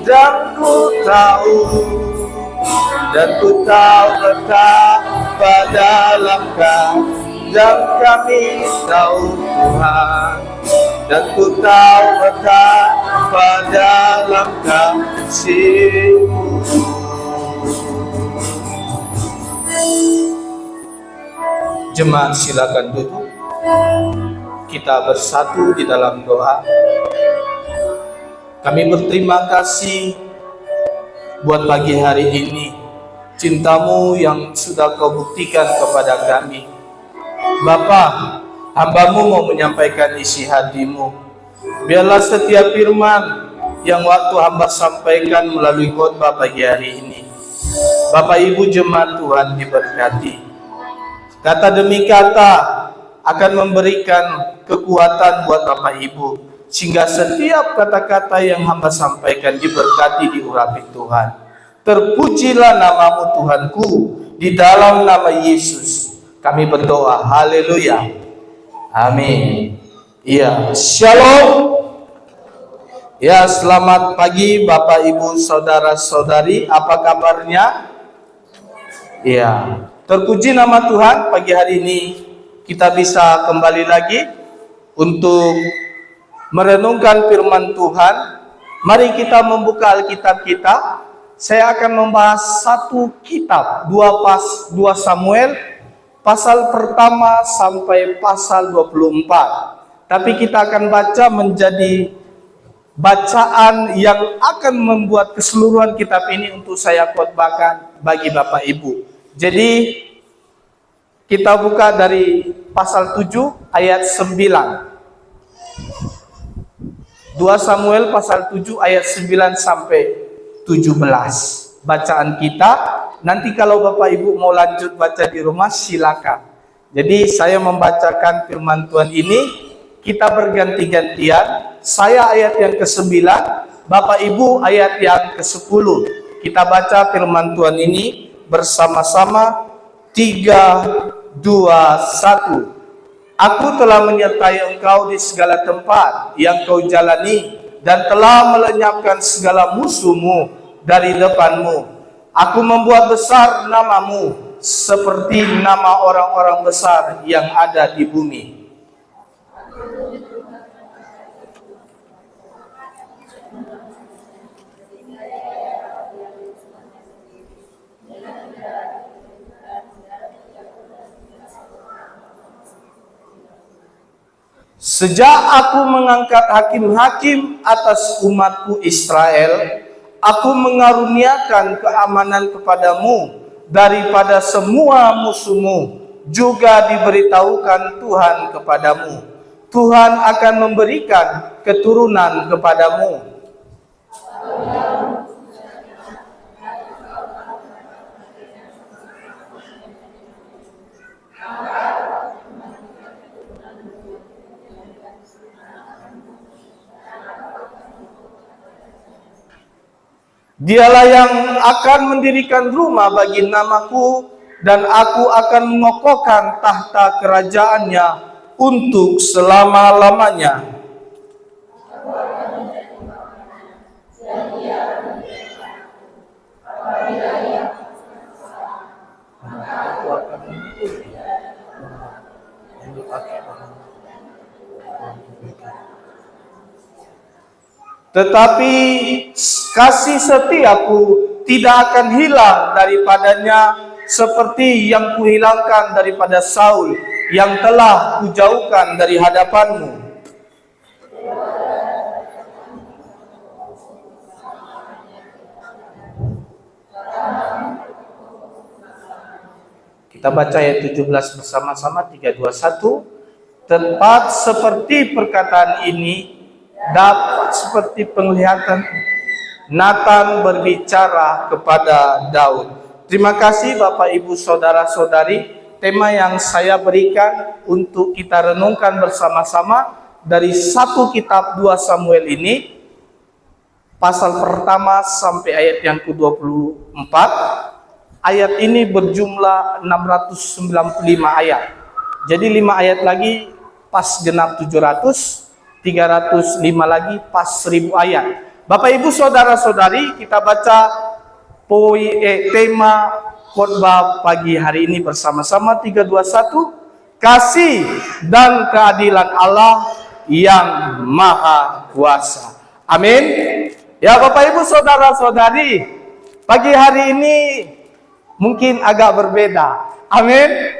dan ku tahu betapa dalamkah, dan kami tahu Tuhan, dan ku tahu betapa dalamkah kasih-Mu. Jemaat silakan duduk. Kita bersatu di dalam doa. Kami berterima kasih buat pagi hari ini, cinta-Mu yang sudah Kau buktikan kepada kami. Bapa, hamba-Mu mau menyampaikan isi hati-Mu. Biarlah setiap firman yang waktu hamba sampaikan melalui khotbah pagi hari ini, Bapak Ibu jemaat Tuhan diberkati. Kata demi kata akan memberikan kekuatan buat Bapak Ibu, sehingga setiap kata-kata yang hamba sampaikan diberkati, diurapi Tuhan. Terpujilah nama-Mu Tuhanku, di dalam nama Yesus kami berdoa. Haleluya. Amin. Iya, shalom. Ya, selamat pagi Bapak Ibu saudara-saudari, apa kabarnya? Iya, terpuji nama Tuhan. Pagi hari ini kita bisa kembali lagi untuk merenungkan firman Tuhan. Mari kita membuka Alkitab kita. Saya akan membahas satu kitab, 2 Samuel pasal pertama sampai pasal 24. Tapi kita akan baca menjadi bacaan yang akan membuat keseluruhan kitab ini untuk saya khotbahkan bagi Bapak Ibu. Jadi kita buka dari pasal 7 ayat 9. 2 Samuel pasal 7 ayat 9 sampai 17. Bacaan kita. Nanti kalau Bapak Ibu mau lanjut baca di rumah silakan. Jadi saya membacakan firman Tuhan ini, kita berganti-gantian. Saya ayat yang ke-9, Bapak Ibu ayat yang ke-10. Kita baca firman Tuhan ini bersama-sama. 3, 2, 1. Aku telah menyertai engkau di segala tempat yang kau jalani, dan telah melenyapkan segala musuhmu dari depanmu. Aku membuat besar namamu seperti nama orang-orang besar yang ada di bumi. Sejak aku mengangkat hakim-hakim atas umatku Israel, aku mengaruniakan keamanan kepadamu daripada semua musuhmu. Juga diberitahukan Tuhan kepadamu, Tuhan akan memberikan keturunan kepadamu. Dialah yang akan mendirikan rumah bagi namaku, dan aku akan mengokohkan tahta kerajaannya untuk selama-lamanya. Tetapi kasih setiaku tidak akan hilang daripadanya, seperti yang kuhilangkan daripada Saul, yang telah kujauhkan dari hadapanmu. Kita baca ayat 17 bersama-sama. 3, 2, 1. Tempat seperti perkataan ini dapat seperti penglihatan Nathan berbicara kepada Daud. Terima kasih Bapak Ibu Saudara-saudari. Tema yang saya berikan untuk kita renungkan bersama-sama dari satu kitab 2 Samuel ini, pasal pertama sampai ayat yang ke-24. Ayat ini berjumlah 695 ayat. Jadi 5 ayat lagi pas genap 700, 305 lagi pas 1000 ayat. Bapak Ibu saudara-saudari, kita baca tema khotbah pagi hari ini bersama-sama. 321, kasih dan keadilan Allah yang Maha Kuasa. Amin. Ya Bapak Ibu saudara-saudari, pagi hari ini mungkin agak berbeda. Amin.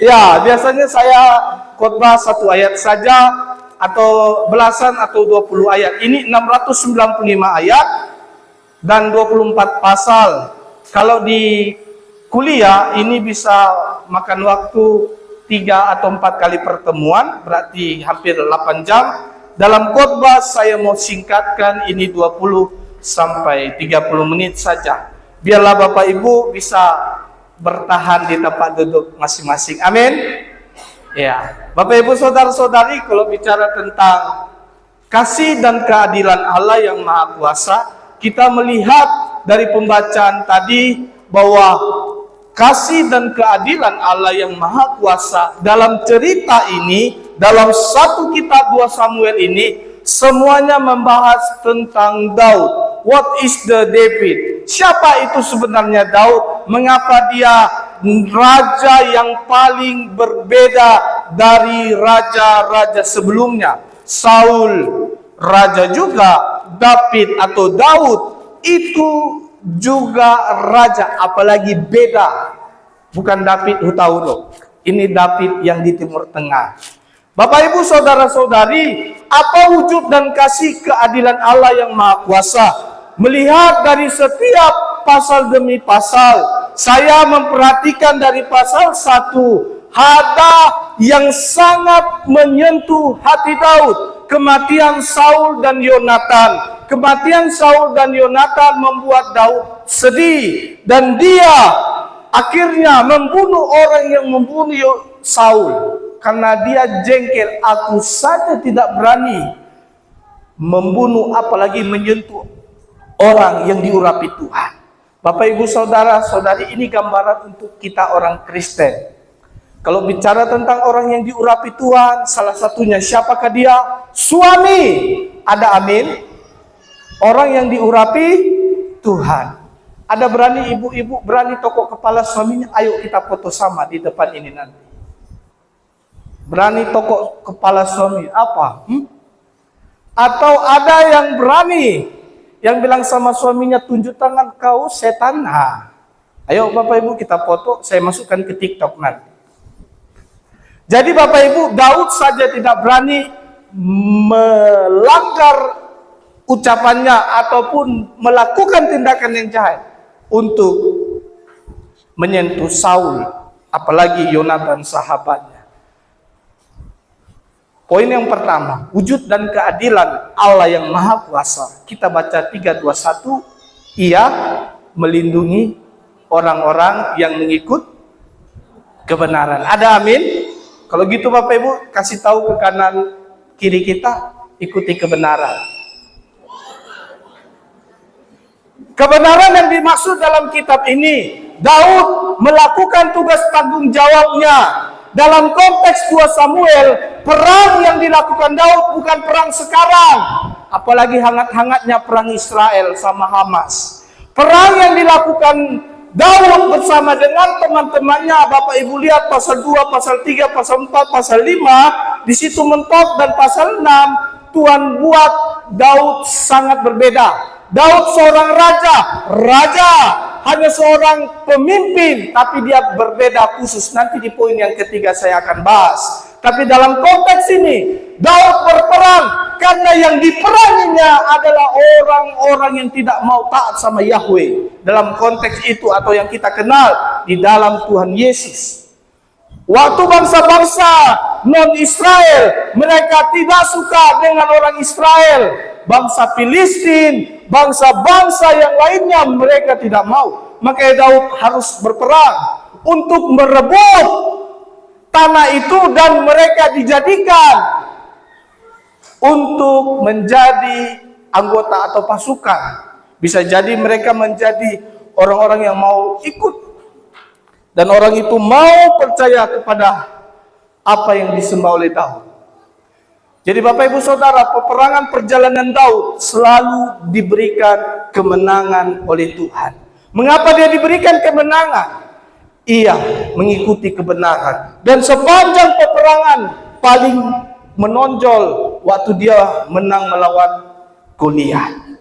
Ya, biasanya saya khotbah 1 ayat saja, atau belasan atau 20 ayat. Ini 695 ayat dan 24 pasal. Kalau di kuliah ini bisa makan waktu 3 atau 4 kali pertemuan, berarti hampir 8 jam. Dalam khotbah saya mau singkatkan ini 20 sampai 30 menit saja. Biarlah Bapak Ibu bisa bertahan di tempat duduk masing-masing. Amin. Ya, Bapak Ibu saudara-saudari, kalau bicara tentang kasih dan keadilan Allah yang Maha Kuasa, kita melihat dari pembacaan tadi bahwa kasih dan keadilan Allah yang Maha Kuasa dalam cerita ini, dalam 1 kitab 2 Samuel ini, semuanya membahas tentang Daud. What is the David? Siapa itu sebenarnya Daud? Mengapa dia raja yang paling berbeda dari raja-raja sebelumnya? Saul raja juga, David atau Daud itu juga raja, apalagi beda. Bukan David Hutauruk, ini David yang di Timur Tengah. Bapak Ibu saudara-saudari, apa wujud dan kasih keadilan Allah yang Maha Kuasa? Melihat dari setiap pasal demi pasal, saya memperhatikan dari pasal 1, ada yang sangat menyentuh hati Daud. Kematian Saul dan Yonatan. Kematian Saul dan Yonatan membuat Daud sedih, dan dia akhirnya membunuh orang yang membunuh Saul. Karena dia jengkel, aku saja tidak berani membunuh apalagi menyentuh orang yang diurapi Tuhan. Bapak Ibu saudara-saudari, ini gambaran untuk kita orang Kristen. Kalau bicara tentang orang yang diurapi Tuhan, salah satunya siapakah dia? Suami. Ada amin? Orang yang diurapi Tuhan. Ada berani ibu-ibu, berani tokok kepala suaminya, ayo kita foto sama di depan ini nanti. Berani tokok kepala suami, apa? Atau ada yang berani, yang bilang sama suaminya, tunjuk tangan kau setan. Ayo Bapak Ibu kita foto, saya masukkan ke TikTok nanti. Jadi Bapak Ibu, Daud saja tidak berani melanggar ucapannya ataupun melakukan tindakan yang jahat untuk menyentuh Saul, apalagi Yonatan sahabatnya. Poin yang pertama, wujud dan keadilan Allah yang Maha Kuasa. Kita baca 321, Ia melindungi orang-orang yang mengikut kebenaran. Ada amin? Kalau gitu Bapak Ibu kasih tahu ke kanan kiri kita, ikuti kebenaran. Kebenaran yang dimaksud dalam kitab ini, Daud melakukan tugas tanggung jawabnya. Dalam konteks 2 Samuel, perang yang dilakukan Daud bukan perang sekarang, apalagi hangat-hangatnya perang Israel sama Hamas. Perang yang dilakukan Daud bersama dengan teman-temannya, Bapak Ibu lihat pasal 2, pasal 3, pasal 4, pasal 5, di situ mentok, dan pasal 6, Tuhan buat Daud sangat berbeda. Daud seorang raja hanya seorang pemimpin, tapi dia berbeda khusus. Nanti di poin yang ketiga saya akan bahas. Tapi dalam konteks ini, Daud berperang karena yang diperanginya adalah orang-orang yang tidak mau taat sama Yahweh. Dalam konteks itu, atau yang kita kenal di dalam Tuhan Yesus. Waktu bangsa-bangsa non-Israel, mereka tidak suka dengan orang Israel. Bangsa Filistin, bangsa-bangsa yang lainnya, mereka tidak mau. Maka Daud harus berperang untuk merebut tanah itu, dan mereka dijadikan untuk menjadi anggota atau pasukan. Bisa jadi mereka menjadi orang-orang yang mau ikut, dan orang itu mau percaya kepada apa yang disembah oleh Daud. Jadi Bapak Ibu Saudara, peperangan perjalanan Daud selalu diberikan kemenangan oleh Tuhan. Mengapa dia diberikan kemenangan? Ia mengikuti kebenaran. Dan sepanjang peperangan paling menonjol waktu dia menang melawan Goliat.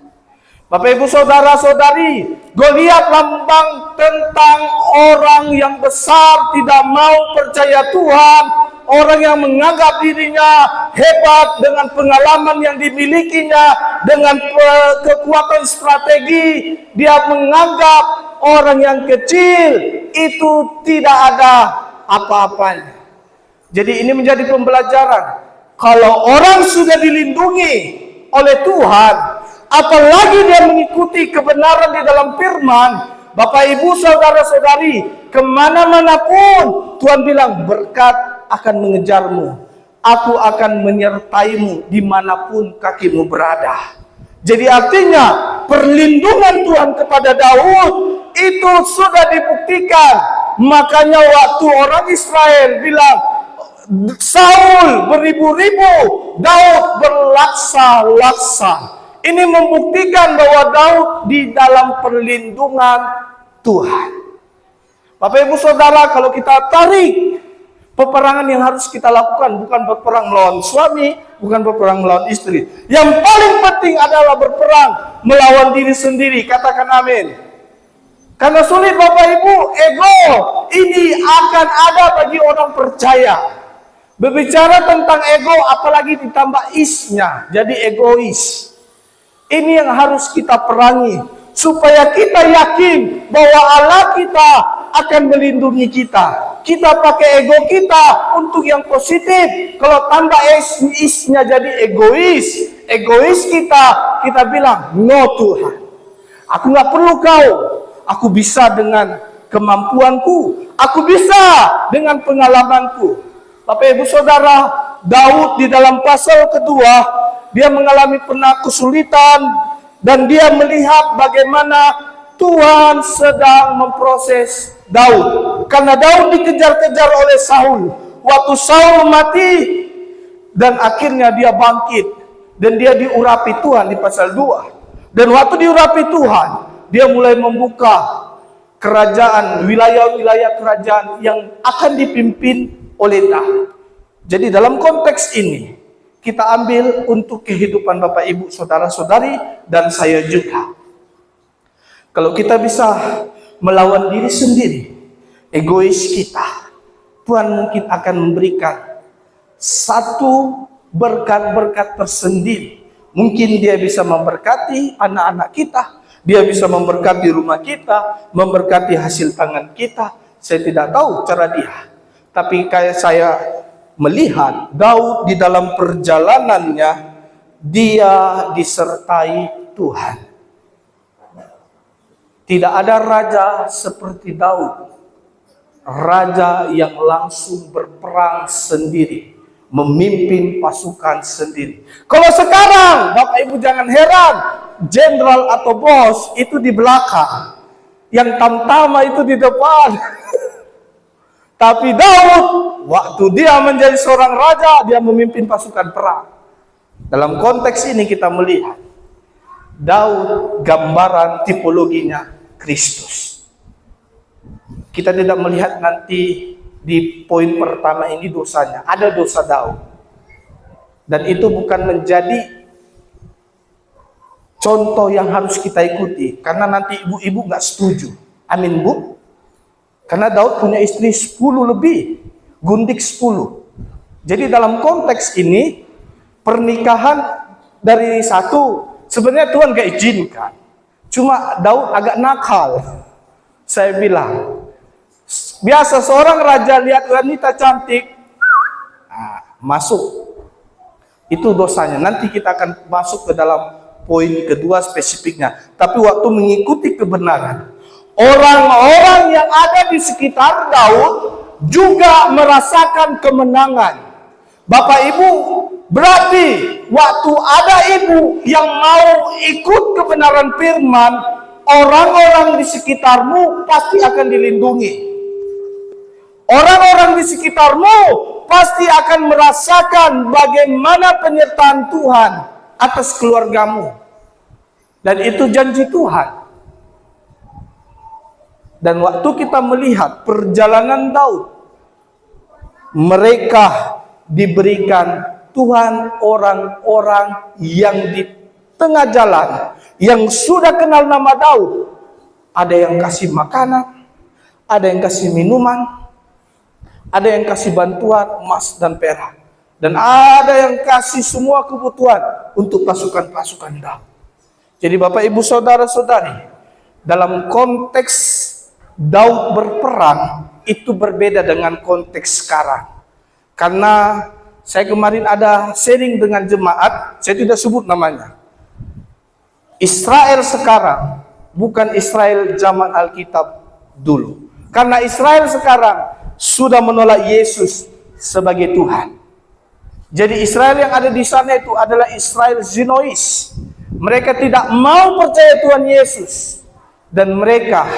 Bapak Ibu Saudara-saudari, Goliat lambang tentang orang yang besar, tidak mau percaya Tuhan, orang yang menganggap dirinya hebat dengan pengalaman yang dimilikinya, dengan kekuatan strategi. Dia menganggap orang yang kecil itu tidak ada apa-apanya. Jadi ini menjadi pembelajaran. Kalau orang sudah dilindungi oleh Tuhan, apalagi dia mengikuti kebenaran di dalam firman, Bapak Ibu Saudara-saudari, kemana-mana pun Tuhan bilang berkat akan mengejarmu, aku akan menyertaimu dimanapun kakimu berada. Jadi artinya perlindungan Tuhan kepada Daud itu sudah dibuktikan. Makanya waktu orang Israel bilang Saul beribu-ribu, Daud berlaksa-laksa. Ini membuktikan bahwa Daud di dalam perlindungan Tuhan. Bapak Ibu Saudara, kalau kita tarik peperangan yang harus kita lakukan, bukan berperang melawan suami, bukan berperang melawan istri. Yang paling penting adalah berperang melawan diri sendiri. Katakan amin. Karena sulit Bapak Ibu, ego ini akan ada bagi orang percaya. Berbicara tentang ego, apalagi ditambah isnya, jadi egois. Ini yang harus kita perangi, supaya kita yakin bahwa Allah kita akan melindungi kita. Kita pakai ego kita untuk yang positif. Kalau tambah isnya jadi egois. Egois kita bilang, no Tuhan. Aku nggak perlu kau. Aku bisa dengan kemampuanku. Aku bisa dengan pengalamanku. Bapak Ibu Saudara, Daud di dalam pasal kedua, dia mengalami pernah kesulitan dan dia melihat bagaimana Tuhan sedang memproses Daud. Karena Daud dikejar-kejar oleh Saul. Waktu Saul mati dan akhirnya dia bangkit dan dia diurapi Tuhan di pasal 2. Dan waktu diurapi Tuhan, dia mulai membuka kerajaan, wilayah-wilayah kerajaan yang akan dipimpin oleh Daud. Jadi dalam konteks ini kita ambil untuk kehidupan Bapak Ibu Saudara-saudari dan saya juga. Kalau kita bisa melawan diri sendiri, egois kita, Tuhan mungkin akan memberikan satu berkat-berkat tersendiri. Mungkin dia bisa memberkati anak-anak kita, dia bisa memberkati rumah kita, memberkati hasil tangan kita. Saya tidak tahu cara dia. Tapi kayak saya melihat Daud di dalam perjalanannya, dia disertai Tuhan. Tidak ada raja seperti Daud, raja yang langsung berperang sendiri, memimpin pasukan sendiri. Kalau sekarang, Bapak Ibu jangan heran, jenderal atau bos itu di belakang, yang tamtama itu di depan. Tapi Daud, waktu dia menjadi seorang raja, dia memimpin pasukan perang. Dalam konteks ini kita melihat Daud gambaran tipologinya Kristus. Kita tidak melihat nanti di poin pertama ini dosanya. Ada dosa Daud. Dan itu bukan menjadi contoh yang harus kita ikuti. Karena nanti ibu-ibu nggak setuju. Amin Bu? Karena Daud punya istri 10 lebih, gundik 10. Jadi dalam konteks ini, pernikahan dari satu, sebenarnya Tuhan gak izinkan. Cuma Daud agak nakal. Saya bilang, biasa seorang raja lihat wanita cantik, masuk. Itu dosanya. Nanti kita akan masuk ke dalam poin kedua spesifiknya. Tapi waktu mengikuti kebenaran, orang-orang yang ada di sekitar Daud juga merasakan kemenangan. Bapak Ibu, berarti waktu ada ibu yang mau ikut kebenaran firman, orang-orang di sekitarmu pasti akan dilindungi. Orang-orang di sekitarmu pasti akan merasakan bagaimana penyertaan Tuhan atas keluargamu. Dan itu janji Tuhan. Dan waktu kita melihat perjalanan Daud, mereka diberikan Tuhan orang-orang yang di tengah jalan, yang sudah kenal nama Daud. Ada yang kasih makanan, ada yang kasih minuman, ada yang kasih bantuan emas dan perak, dan ada yang kasih semua kebutuhan untuk pasukan-pasukan Daud. Jadi Bapak Ibu Saudara-saudari, dalam konteks Daud berperang itu berbeda dengan konteks sekarang. Karena saya kemarin ada sharing dengan jemaat, saya tidak sebut namanya. Israel sekarang bukan Israel zaman Alkitab dulu. Karena Israel sekarang sudah menolak Yesus sebagai Tuhan. Jadi Israel yang ada di sana itu adalah Israel Zinois. Mereka tidak mau percaya Tuhan Yesus. Dan mereka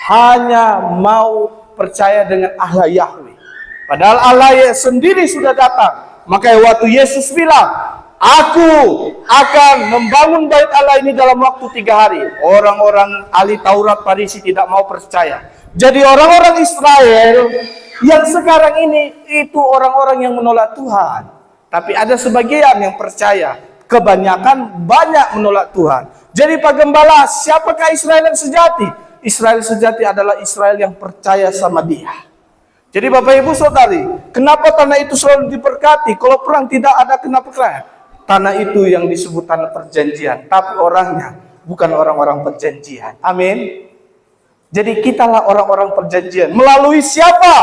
hanya mau percaya dengan Allah Yahweh. Padahal Allah sendiri sudah datang. Makanya waktu Yesus bilang, aku akan membangun bait Allah ini dalam waktu 3 hari. Orang-orang ahli Taurat Farisi tidak mau percaya. Jadi orang-orang Israel yang sekarang ini itu orang-orang yang menolak Tuhan. Tapi ada sebagian yang percaya. Kebanyakan banyak menolak Tuhan. Jadi Pak Gembala, siapakah Israel yang sejati? Israel sejati adalah Israel yang percaya sama Dia. Jadi Bapak Ibu Saudari, kenapa tanah itu selalu diberkati? Kalau perang tidak ada, kenapa perang? Tanah itu yang disebut tanah perjanjian, tapi orangnya bukan orang-orang perjanjian. Amin. Jadi kitalah orang-orang perjanjian. Melalui siapa?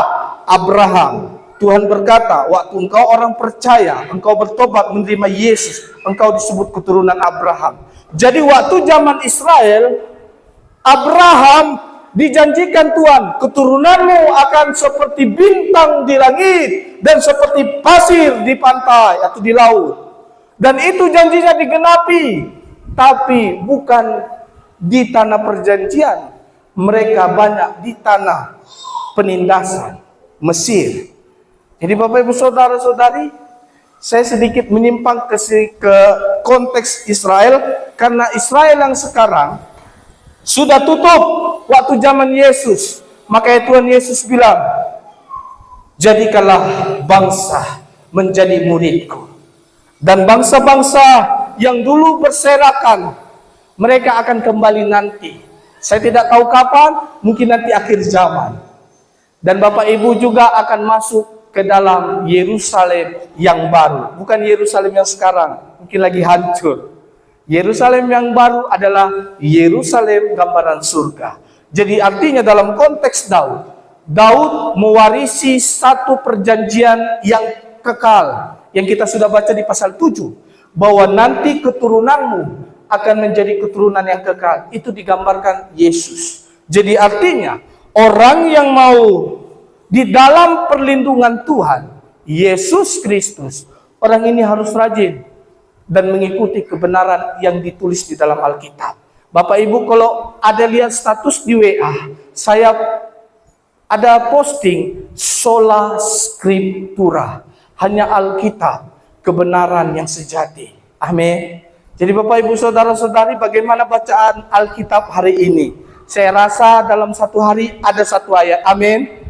Abraham. Tuhan berkata, waktu engkau orang percaya, engkau bertobat menerima Yesus, engkau disebut keturunan Abraham. Jadi waktu zaman Israel, Abraham dijanjikan Tuhan, keturunanmu akan seperti bintang di langit dan seperti pasir di pantai atau di laut. Dan itu janjinya digenapi, tapi bukan di tanah perjanjian. Mereka banyak di tanah penindasan, Mesir. Jadi Bapak Ibu Saudara-saudari, saya sedikit menyimpang ke konteks Israel, karena Israel yang sekarang sudah tutup waktu zaman Yesus. Makanya Tuhan Yesus bilang, jadikanlah bangsa menjadi muridku. Dan bangsa-bangsa yang dulu berserakan, mereka akan kembali nanti. Saya tidak tahu kapan, mungkin nanti akhir zaman. Dan Bapak Ibu juga akan masuk ke dalam Yerusalem yang baru. Bukan Yerusalem yang sekarang, mungkin lagi hancur. Yerusalem yang baru adalah Yerusalem gambaran surga. Jadi artinya dalam konteks Daud, Daud mewarisi satu perjanjian yang kekal, yang kita sudah baca di pasal 7, bahwa nanti keturunanmu akan menjadi keturunan yang kekal. Itu digambarkan Yesus. Jadi artinya orang yang mau di dalam perlindungan Tuhan Yesus Kristus, orang ini harus rajin dan mengikuti kebenaran yang ditulis di dalam Alkitab. Bapak Ibu, kalau ada lihat status di WA, saya ada posting sola scriptura, hanya Alkitab, kebenaran yang sejati. Amin. Jadi Bapak Ibu Saudara-saudari, bagaimana bacaan Alkitab hari ini? Saya rasa dalam satu hari ada satu ayat. Amin.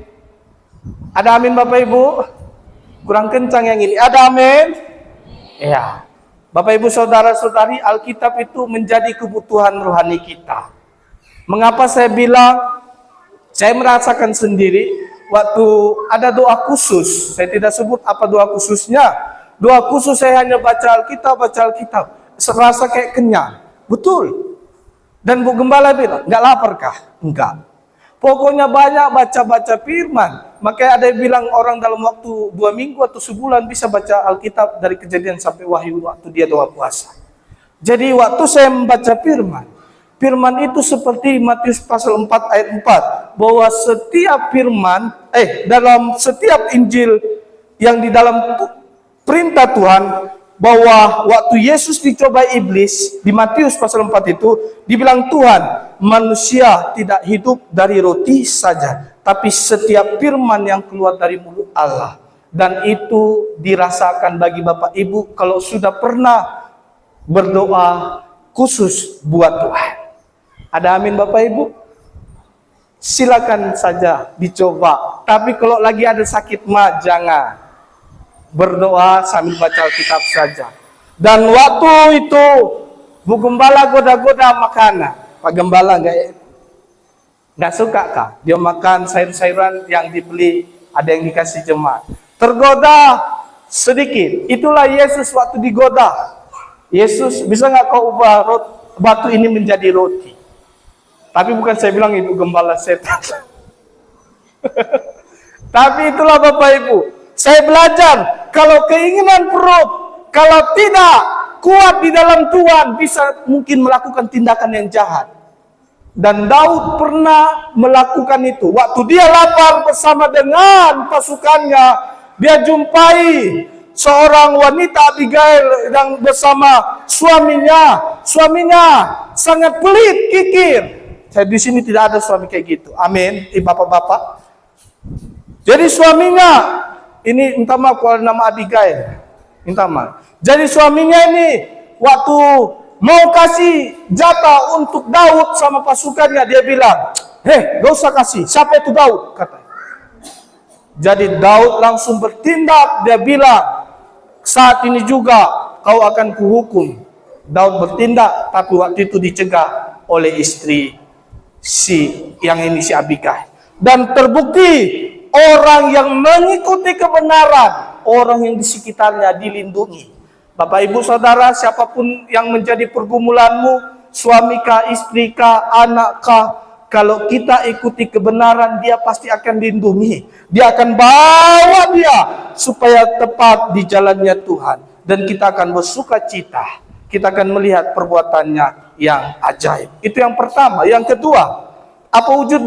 Ada amin Bapak Ibu? Kurang kencang yang ini. Ada amin? Ya. Bapak Ibu Saudara-saudari, Alkitab itu menjadi kebutuhan rohani kita. Mengapa saya bilang, saya merasakan sendiri, waktu ada doa khusus, saya tidak sebut apa doa khususnya. Doa khusus saya hanya baca Alkitab. Serasa kayak kenyang. Betul. Dan Bu Gembala bilang, enggak lapar kah? Enggak. Pokoknya banyak baca-baca firman. Makanya ada yang bilang orang dalam waktu 2 minggu atau sebulan bisa baca Alkitab dari Kejadian sampai Wahyu waktu dia doa puasa. Jadi waktu saya membaca firman, firman itu seperti Matius pasal 4 ayat 4, bahwa setiap firman, dalam setiap Injil yang di dalam perintah Tuhan, bahwa waktu Yesus dicoba iblis di Matius pasal 4 itu dibilang Tuhan, manusia tidak hidup dari roti saja, tapi setiap firman yang keluar dari mulut Allah. Dan itu dirasakan bagi Bapak Ibu kalau sudah pernah berdoa khusus buat Tuhan. Ada amin Bapak Ibu? Silakan saja dicoba. Tapi kalau lagi ada sakit mah jangan. Berdoa sambil baca Alkitab saja. Dan waktu itu Bu Gembala goda-goda makanan. Pak Gembala nggak suka kah? Dia makan sayur-sayuran yang dibeli, ada yang dikasih jemaat. Tergoda sedikit. Itulah Yesus waktu digoda. Yesus, bisa nggak kau ubah batu ini menjadi roti? Tapi bukan saya bilang Ibu Gembala setan. Tapi itulah Bapak Ibu. Saya belajar, kalau keinginan perut, kalau tidak kuat di dalam Tuhan, bisa mungkin melakukan tindakan yang jahat. Dan Daud pernah melakukan itu. Waktu dia lapar bersama dengan pasukannya, dia jumpai seorang wanita Abigail yang bersama suaminya. Suaminya sangat pelit, kikir. Saya di sini tidak ada suami kayak gitu. Amin. Bapak-bapak. Jadi suaminya, ini minta maaf kalau nama Abigail. Minta maaf. Jadi suaminya ini waktu mau kasih jatah untuk Daud sama pasukannya, dia bilang, "Hei, gak usah kasih. Siapa itu Daud?" Kata. Jadi Daud langsung bertindak. Dia bilang, "Saat ini juga kau akan kuhukum." Daud bertindak, tapi waktu itu dicegah oleh istri si Abigail. Dan terbukti orang yang mengikuti kebenaran, orang yang di sekitarnya dilindungi. Bapak Ibu Saudara, siapapun yang menjadi pergumulanmu, suamikah, istrikah, anakkah, kalau kita ikuti kebenaran, dia pasti akan lindungi. Dia akan bawa dia supaya tepat di jalannya Tuhan. Dan kita akan bersuka cita. Kita akan melihat perbuatannya yang ajaib. Itu yang pertama. Yang kedua, apa wujud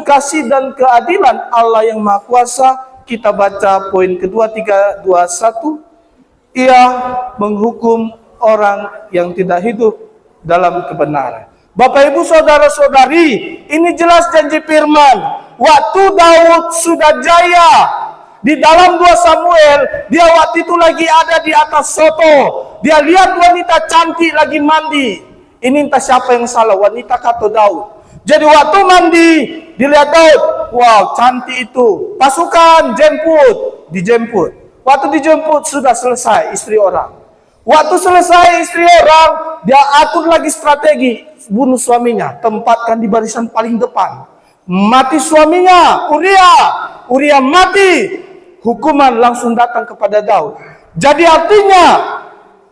kasih dan keadilan Allah yang Maha Kuasa? Kita baca poin kedua, 3, 2, 1. Ia menghukum orang yang tidak hidup dalam kebenaran. Bapak Ibu Saudara-saudari, ini jelas janji firman. Waktu Daud sudah jaya di dalam 2 Samuel, dia waktu itu lagi ada di atas soto. Dia lihat wanita cantik lagi mandi. Ini entah siapa yang salah, wanita atau Daud. Jadi waktu mandi, dilihat Daud, wow cantik itu. Pasukan dijemput. Waktu dijemput sudah selesai istri orang. Waktu selesai istri orang, dia atur lagi strategi bunuh suaminya, tempatkan di barisan paling depan. Mati suaminya, Uria mati. Hukuman langsung datang kepada Daud. Jadi artinya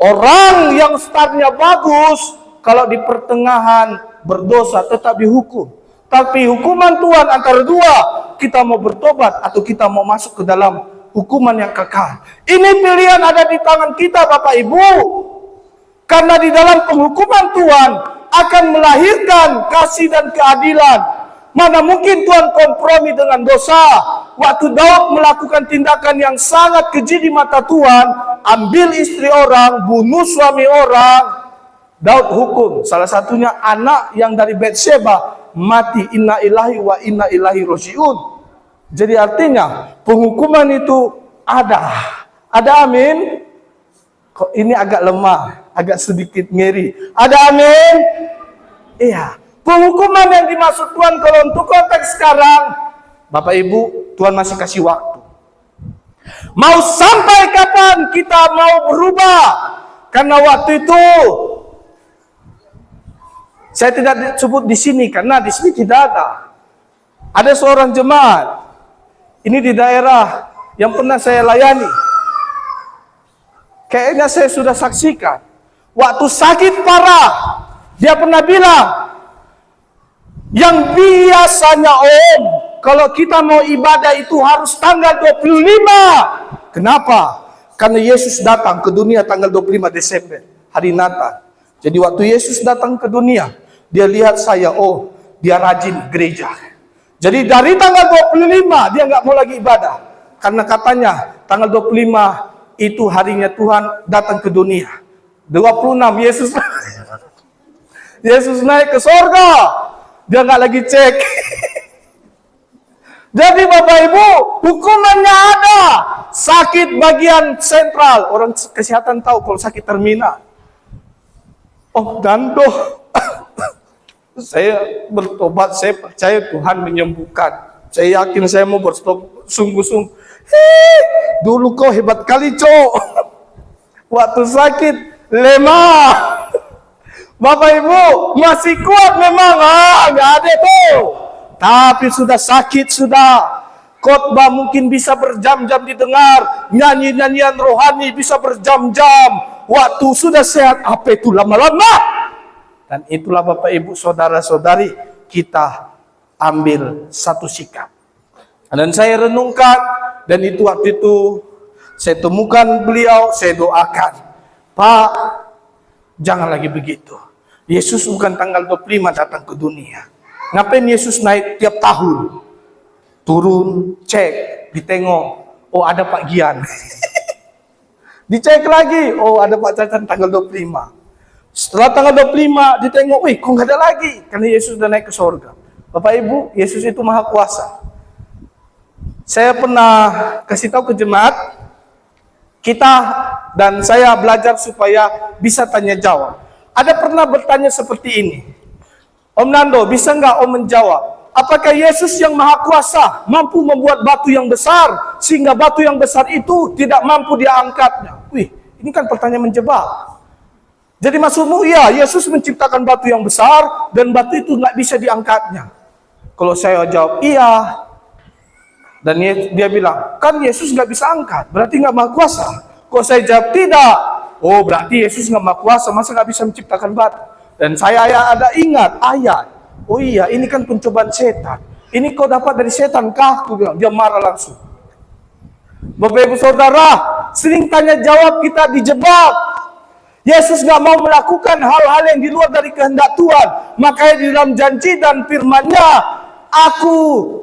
orang yang startnya bagus, kalau di pertengahan berdosa tetap dihukum. Tapi hukuman Tuhan antara dua, kita mau bertobat atau kita mau masuk ke dalam hukuman yang kekal. Ini pilihan ada di tangan kita Bapak Ibu. Karena di dalam penghukuman Tuhan akan melahirkan kasih dan keadilan. Mana mungkin Tuhan kompromi dengan dosa. Waktu Daud melakukan tindakan yang sangat keji di mata Tuhan, ambil istri orang, bunuh suami orang, Daud hukum. Salah satunya anak yang dari Betsheba mati. Inna ilahi wa inna ilahi rojiun. Jadi artinya penghukuman itu ada. Ada amin? Kok ini agak lemah, agak sedikit ngeri. Ada amin? Iya. Penghukuman yang dimaksud Tuhan kalau untuk konteks sekarang, Bapak Ibu, Tuhan masih kasih waktu. Mau sampai kapan kita mau berubah? Karena waktu itu saya tidak sebut di sini karena di sini tidak ada. Ada seorang jemaat. Ini di daerah yang pernah saya layani. Kayaknya saya sudah saksikan. Waktu sakit parah, dia pernah bilang, yang biasanya kalau kita mau ibadah itu harus tanggal 25. Kenapa? Karena Yesus datang ke dunia tanggal 25 Desember, hari Natal. Jadi waktu Yesus datang ke dunia, dia lihat saya, dia rajin gereja. Jadi dari tanggal 25 dia nggak mau lagi ibadah. Karena katanya tanggal 25 itu harinya Tuhan datang ke dunia. 26 Yesus naik ke sorga. Dia nggak lagi cek. Jadi Bapak Ibu, hukumannya ada. Sakit bagian sentral. Orang kesehatan tahu kalau sakit terminal. Oh, Dando. Saya bertobat, saya percaya Tuhan menyembuhkan. Saya yakin saya mau bersungguh-sungguh. Dulu kau hebat kali, Cok. Waktu sakit, lemah. Bapak Ibu, masih kuat memang. Nggak ada tuh. Tapi sudah sakit, sudah. Khotbah mungkin bisa berjam-jam didengar. Nyanyi-nyanyian rohani bisa berjam-jam. Waktu sudah sehat, apa itu lama-lama? Dan itulah Bapak Ibu, saudara-saudari, kita ambil satu sikap. Dan saya renungkan, dan itu waktu itu saya temukan beliau, saya doakan. Pak, jangan lagi begitu. Yesus bukan tanggal 25 datang ke dunia. Ngapain Yesus naik tiap tahun? Turun, cek, ditengok. Oh, ada Pak Gian. Dicek lagi. Oh, ada Pak Cacan tanggal 25. Setelah tanggal 25, ditengok. Wih, kok nggak ada lagi? Karena Yesus sudah naik ke surga. Bapak Ibu, Yesus itu maha kuasa. Saya pernah kasih tahu ke jemaat, kita dan saya belajar supaya bisa tanya jawab. Ada pernah bertanya seperti ini. Om Nando, bisa nggak Om menjawab? Apakah Yesus yang maha kuasa mampu membuat batu yang besar sehingga batu yang besar itu tidak mampu dia angkatnya? Wih, ini kan pertanyaan menjebak. Jadi maksudmu, iya, Yesus menciptakan batu yang besar dan batu itu nggak bisa diangkatnya. Kalau saya jawab iya, dan dia bilang, kan Yesus nggak bisa angkat, berarti nggak maha kuasa. Kalau saya jawab tidak, oh berarti Yesus nggak maha kuasa, masa nggak bisa menciptakan batu? Dan saya ada ingat ayat. Oh iya, ini kan pencobaan setan. Ini kau dapat dari setan kah? Aku bilang, dia marah langsung. Bapak Ibu Saudara, sering tanya jawab kita dijebak. Yesus nggak mau melakukan hal-hal yang di luar dari kehendak Tuhan. Makanya di dalam janji dan firman-Nya, aku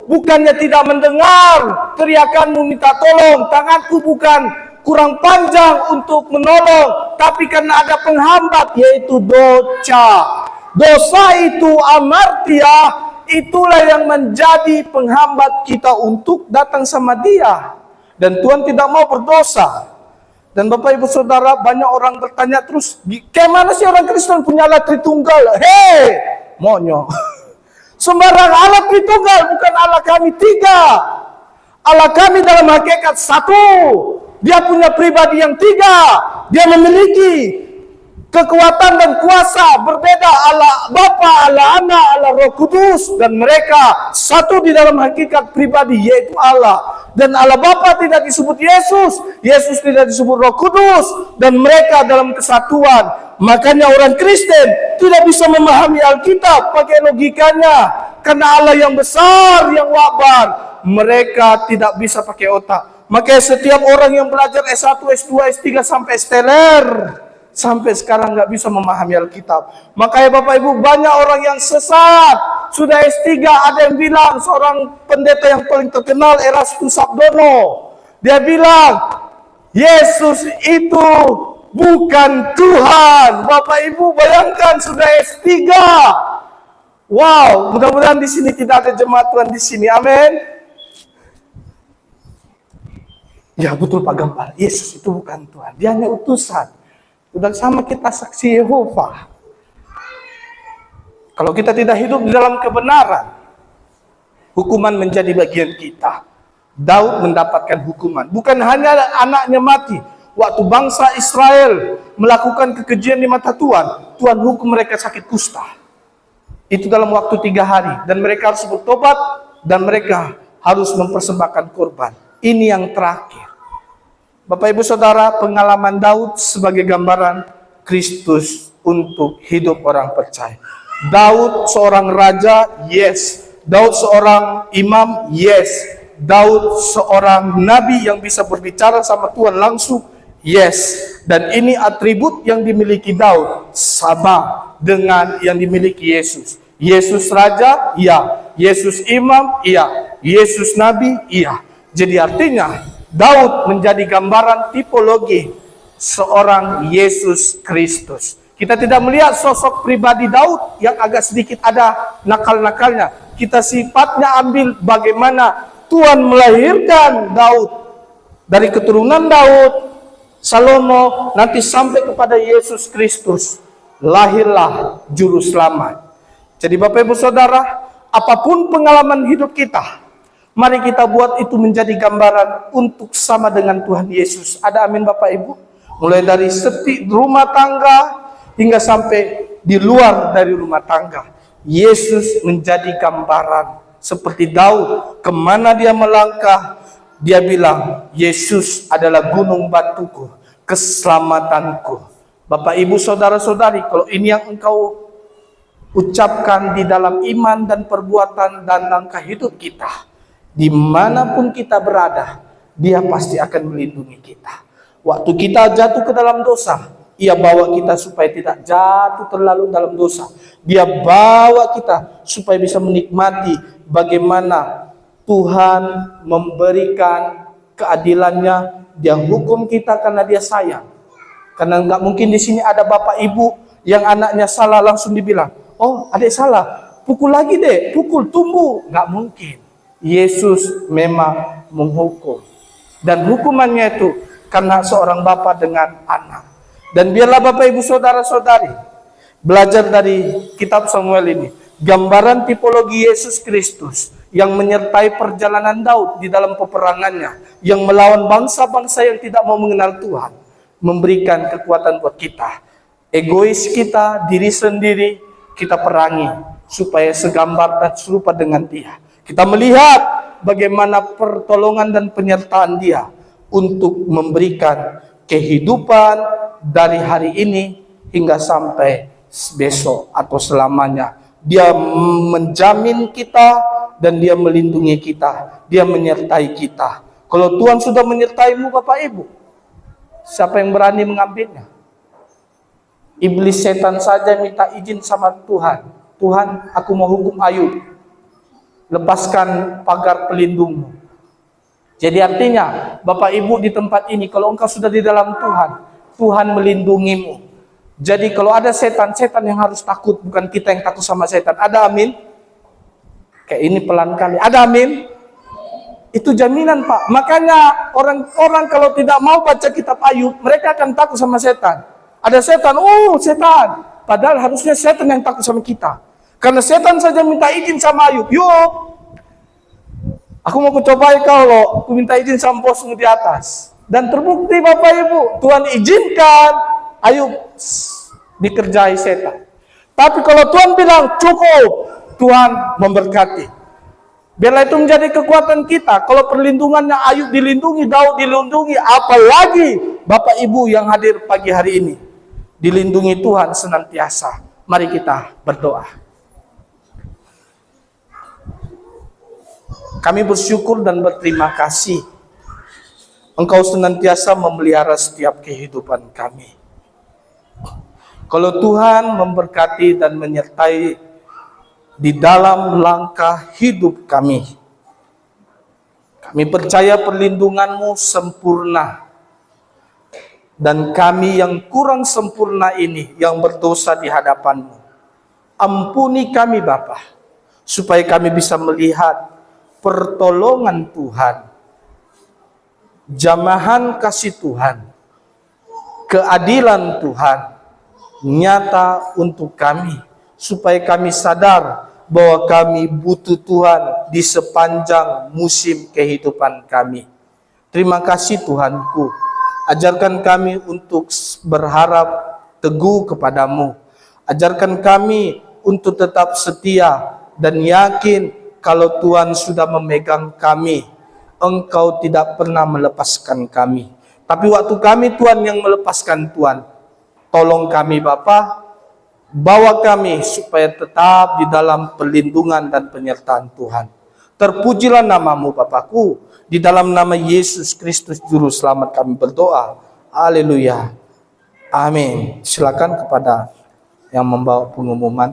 bukannya tidak mendengar teriakanmu minta tolong, tanganku bukan kurang panjang untuk menolong, tapi karena ada penghambat, yaitu dosa. Dosa itu amartia, itulah yang menjadi penghambat kita untuk datang sama Dia. Dan Tuhan tidak mau berdosa. Dan Bapak Ibu Saudara, banyak orang bertanya terus, kayak mana sih orang Kristen punya Allah Tritunggal? Hei, monyo. Sembarang Allah Tritunggal, bukan Allah kami tiga. Allah kami dalam hakikat satu. Dia punya pribadi yang tiga. Dia memiliki kekuatan dan kuasa berbeda, Allah Bapa, Allah Anak, Allah Roh Kudus, dan mereka satu di dalam hakikat pribadi, yaitu Allah. Dan Allah Bapa tidak disebut Yesus, Yesus tidak disebut Roh Kudus, dan mereka dalam kesatuan. Makanya orang Kristen tidak bisa memahami Alkitab pakai logikanya, karena Allah yang besar, yang wabar, mereka tidak bisa pakai otak. Makanya setiap orang yang belajar S1, S2, S3 sampai steler, sampai sekarang nggak bisa memahami Alkitab. Makanya Bapak Ibu, banyak orang yang sesat. Sudah S3, ada yang bilang, seorang pendeta yang paling terkenal, Erastus Sabdono, dia bilang, Yesus itu bukan Tuhan. Bapak Ibu bayangkan, sudah S3. Wow, mudah-mudahan di sini tidak ada jemaat Tuhan di sini. Amin. Ya betul Pak Gempar, Yesus itu bukan Tuhan, dia hanya utusan. Sudah sama kita saksi Yehova. Kalau kita tidak hidup di dalam kebenaran, hukuman menjadi bagian kita. Daud mendapatkan hukuman. Bukan hanya anaknya mati. Waktu bangsa Israel melakukan kekejian di mata Tuhan, Tuhan hukum mereka sakit kusta. Itu dalam waktu 3 hari. Dan mereka harus bertobat, dan mereka harus mempersembahkan korban. Ini yang terakhir. Bapak Ibu Saudara, pengalaman Daud sebagai gambaran Kristus untuk hidup orang percaya. Daud seorang raja, yes. Daud seorang imam, yes. Daud seorang nabi yang bisa berbicara sama Tuhan langsung, yes. Dan ini atribut yang dimiliki Daud sama dengan yang dimiliki Yesus. Yesus raja, iya. Yesus imam, iya. Yesus nabi, iya. Jadi artinya Daud menjadi gambaran tipologi seorang Yesus Kristus. Kita tidak melihat sosok pribadi Daud yang agak sedikit ada nakal-nakalnya. Kita sifatnya ambil bagaimana Tuhan melahirkan Daud dari keturunan Daud, Salomo, nanti sampai kepada Yesus Kristus. Lahirlah juru selamat. Jadi Bapak Ibu Saudara, apapun pengalaman hidup kita, mari kita buat itu menjadi gambaran untuk sama dengan Tuhan Yesus. Ada amin Bapak Ibu? Mulai dari rumah tangga hingga sampai di luar dari rumah tangga. Yesus menjadi gambaran seperti Daud. Kemana dia melangkah, dia bilang, Yesus adalah gunung batuku, keselamatanku. Bapak Ibu Saudara-saudari, kalau ini yang engkau ucapkan di dalam iman dan perbuatan dan langkah hidup kita, dimanapun kita berada, dia pasti akan melindungi kita. Waktu kita jatuh ke dalam dosa, ia bawa kita supaya tidak jatuh terlalu dalam dosa. Dia bawa kita supaya bisa menikmati bagaimana Tuhan memberikan keadilannya. Dia hukum kita karena dia sayang. Karena nggak mungkin di sini ada bapak ibu yang anaknya salah langsung dibilang, oh adik salah, pukul lagi deh, pukul, tunggu. Nggak mungkin. Yesus memang menghukum. Dan hukumannya itu karena seorang bapak dengan anak. Dan biarlah Bapak Ibu Saudara-saudari belajar dari kitab Samuel ini, gambaran tipologi Yesus Kristus yang menyertai perjalanan Daud di dalam peperangannya, yang melawan bangsa-bangsa yang tidak mau mengenal Tuhan, memberikan kekuatan buat kita. Egois kita, diri sendiri, kita perangi supaya segambar dan serupa dengan Dia. Kita melihat bagaimana pertolongan dan penyertaan Dia untuk memberikan kehidupan dari hari ini hingga sampai besok atau selamanya. Dia menjamin kita dan dia melindungi kita. Dia menyertai kita. Kalau Tuhan sudah menyertaimu Bapak Ibu, siapa yang berani mengambilnya? Iblis setan saja minta izin sama Tuhan. Tuhan, aku mau hukum Ayub. Lepaskan pagar pelindungmu. Jadi artinya, Bapak Ibu di tempat ini, kalau engkau sudah di dalam Tuhan, Tuhan melindungimu. Jadi kalau ada setan-setan yang harus takut, bukan kita yang takut sama setan. Ada amin? Kayak ini pelan kali. Ada amin? Itu jaminan Pak. Makanya orang-orang kalau tidak mau baca kitab Ayub, mereka akan takut sama setan. Ada setan, oh setan. Padahal harusnya setan yang takut sama kita. Karena setan saja minta izin sama Ayub. Yuk, aku mau cobai kau loh. Aku minta izin sama bosmu di atas. Dan terbukti Bapak Ibu, Tuhan izinkan Ayub dikerjai setan. Tapi kalau Tuhan bilang cukup, Tuhan memberkati. Biarlah itu menjadi kekuatan kita. Kalau perlindungannya Ayub dilindungi, Daud dilindungi, apalagi Bapak Ibu yang hadir pagi hari ini, dilindungi Tuhan senantiasa. Mari kita berdoa. Kami bersyukur dan berterima kasih. Engkau senantiasa memelihara setiap kehidupan kami. Kalau Tuhan memberkati dan menyertai di dalam langkah hidup kami, kami percaya perlindungan-Mu sempurna. Dan kami yang kurang sempurna ini, yang berdosa di hadapan-Mu, ampuni kami Bapa, supaya kami bisa melihat pertolongan Tuhan, jamahan kasih Tuhan, keadilan Tuhan nyata untuk kami, supaya kami sadar bahwa kami butuh Tuhan di sepanjang musim kehidupan kami. Terima kasih Tuhanku, ajarkan kami untuk berharap teguh kepadamu, ajarkan kami untuk tetap setia dan yakin kalau Tuhan sudah memegang kami, Engkau tidak pernah melepaskan kami. Tapi waktu kami Tuhan yang melepaskan Tuhan, tolong kami Bapa, bawa kami supaya tetap di dalam perlindungan dan penyertaan Tuhan. Terpujilah namamu Bapakku, di dalam nama Yesus Kristus Juru Selamat kami berdoa. Haleluya. Amin. Silakan kepada yang membawa pengumuman.